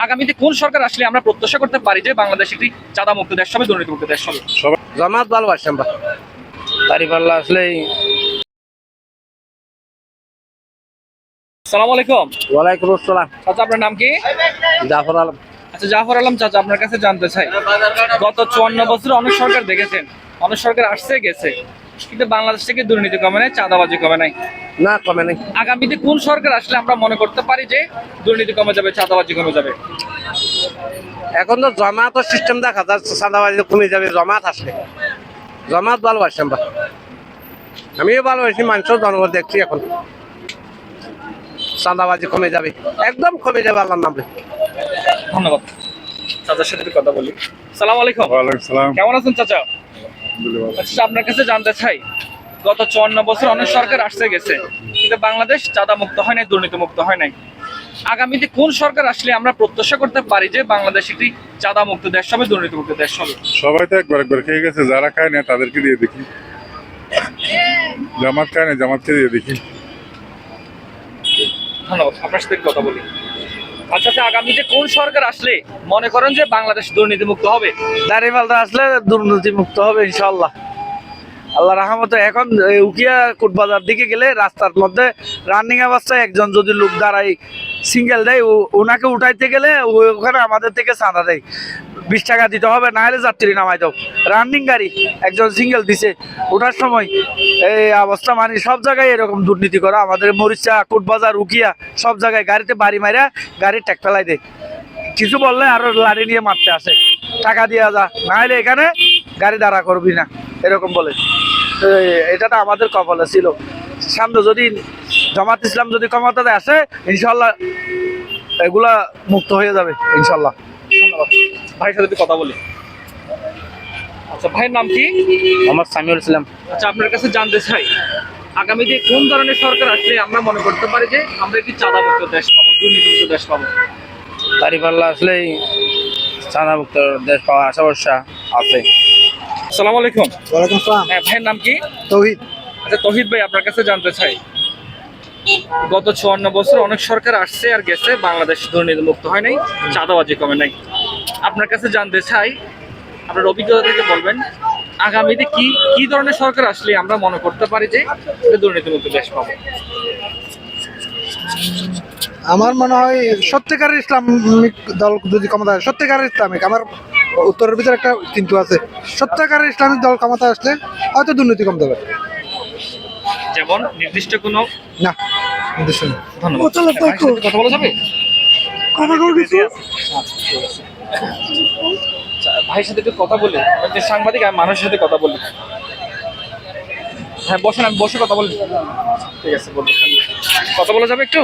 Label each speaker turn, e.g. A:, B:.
A: আগামীতে কোন সরকার আসলে আমরা প্রত্যাশা করতে পারি যে বাংলাদেশ একটি চাঁদা মুক্ত দেশ হবে, দুর্নীতি মুক্ত দেশ হবে?
B: জামাত ভালোবাসি আমরা। দাঁড়িপাল্লা আসলেই।
A: আসসালামু আলাইকুম।
B: ওয়ালাইকুম আসসালাম।
A: চাচা, আপনার নাম কি?
B: জাফর আলম।
A: আচ্ছা, জাফর আলম চাচা, আপনার কাছে জানতে চাই, গত 54 বছর অনেক সরকার দেখেছেন, অনেক সরকার আসছে গেছে, কিন্তু বাংলাদেশ থেকে দুর্নীতি কমে নাই, চাঁদাবাজি কমে নাই।
B: না, কমে নেই।
A: আগামীতে কোন সরকার আসলে আমরা মনে করতে পারি যে দুর্নীতি কমে যাবে, চাঁদাবাজি কমে যাবে?
B: এখন তো জমাত সিস্টেম দেখা যাচ্ছে, চাঁদাবাজি কমে যাবে জমাত আসলে। জমাত ভালোবাসি আমরা। আমিও ভালোবাসি, মানুষের জনগণ দেখছি এখন চাঁদাবাজি কমে যাবে, একদম কমে যাবে আল্লাহর নামে।
A: ধন্যবাদ। চাচার সাথে একটু কথা বলি। সালাম আলাইকুম।
C: ওয়ালাইকুম সালাম।
A: কেমন আছেন চাচা? আচ্ছা, আপনার কাছে জানতে চাই, গত 54 বছর অনেক সরকার আসছে গেছে, কিন্তু বাংলাদেশ চাঁদা মুক্ত হয় নাই, দুর্নীতি মুক্ত হয় নাই। আগামীতে কোন সরকার আসলে আমরা প্রত্যাশা করতে পারি যে বাংলাদেশ একটি চাঁদা মুক্ত দেশ হবে, দুর্নীতি মুক্ত দেশ হবে?
C: সবাই তো একবার একবার খেয়ে গেছে, যারা খায় না তাদেরকে দিয়ে দেখি। জামাত খায় না, জামাতকে দিয়ে দেখি।
A: ধন্যবাদ। আপনার সাথে একটু কথা বলি। আচ্ছা আচ্ছা, আগামীতে কোন সরকার আসলে মনে করেন যে বাংলাদেশ দুর্নীতি মুক্ত হবে?
B: দাঁড়িপাল্লা আসলে দুর্নীতি মুক্ত হবে ইনশাল্লাহ, আল্লাহ রহমতে। এখন উকিয়া কোটবাজার দিকে গেলে রাস্তার মধ্যে রানিং অবস্থায় একজন যদি লোক দাঁড়াই সিঙ্গেল দেয়, ওনাকে উঠাইতে গেলে ওখানে আমাদের থেকে চাঁদা দেয়, 20 টাকা দিতে হবে, না হলে যাত্রী নামাই দাও। রানিং গাড়ি একজন সিঙ্গেল দিছে, ওঠার সময় এই অবস্থা। মানে সব জায়গায় এরকম দুর্নীতি করা, আমাদের মরিচা, কোটবাজার, উকিয়া সব জায়গায় গাড়িতে বাড়ি মারা গাড়ির ট্যাক ফেলাই দেয়। কিছু বললে আরো লাড়ি নিয়ে মারতে আসে, টাকা দিয়ে যা, না হলে এখানে গাড়ি দাঁড়া করবি না, এরকম বলে। এটা তো আমাদের কপালে ছিল। সামনে যদি জামাত ইসলাম যদি ক্ষমতাতে আসে, ইনশাল্লাহ এগুলা মুক্ত হয়ে যাবে ইনশাল্লাহ।
A: ধন্যবাদ। ভাইয়ের সাথে একটু কথা বলি। আচ্ছা, ভাইয়ের নাম কি?
B: মোহাম্মদ সামিউল ইসলাম।
A: আচ্ছা, আপনার কাছে জানতে চাই, আগামীতে কোন ধরনের সরকার আসলে আমরা মনে করতে পারি যে আমরা একটি চাঁদা মুক্ত দেশ পাবো, দুর্নীতি মুক্ত দেশ পাবো?
B: দাঁড়িপাল্লা আসলেই চাঁদা মুক্ত দেশ পাওয়ার আশা ভরসা আছে।
A: আসসালামু আলাইকুম।
B: ওয়ালাইকুম আসসালাম।
A: হ্যাঁ, ভাইয়ের নাম কি?
B: তৌহিদ।
A: আচ্ছা, তৌহিদ ভাই, আপনার কাছে জানতে চাই, গত 54 বছর অনেক সরকার আসছে আর গেছে, বাংলাদেশ দুর্নীতি মুক্ত হয় নাই, চাঁদাবাজি কমে নাই। আপনার কাছে জানতে চাই, আপনার অভিজ্ঞতা থেকে বলবেন, আগামীতে কি কি ধরনের সরকার আসলে আমরা মনে করতে পারি যে দুর্নীতি মুক্ত দেশ পাবো?
D: আমার মনে হয় সত্যিকারের ইসলামিক দল যদি ক্ষমতা আসে, সত্যিকারের ইসলামিক, আমার উত্তরের ভিতরে একটা কিন্তু আছে, সত্যিকারের ইসলামিক দল ক্ষমতা আসলে হয়তো দুর্নীতি কমতে পারে।
A: যেমন নির্দিষ্ট কোনো?
D: না, নির্দিষ্ট না।
A: ধন্যবাদ। ভাইয়ের সাথে কথা বলা যাবে? ভাইয়ের সাথে একটু কথা বলি, যে সাংবাদিক আর মানুষের সাথে কথা বলি। হ্যাঁ, বসেন, আমি বসে কথা বলি। ঠিক আছে, বলবো। কথা বলা যাবে একটু?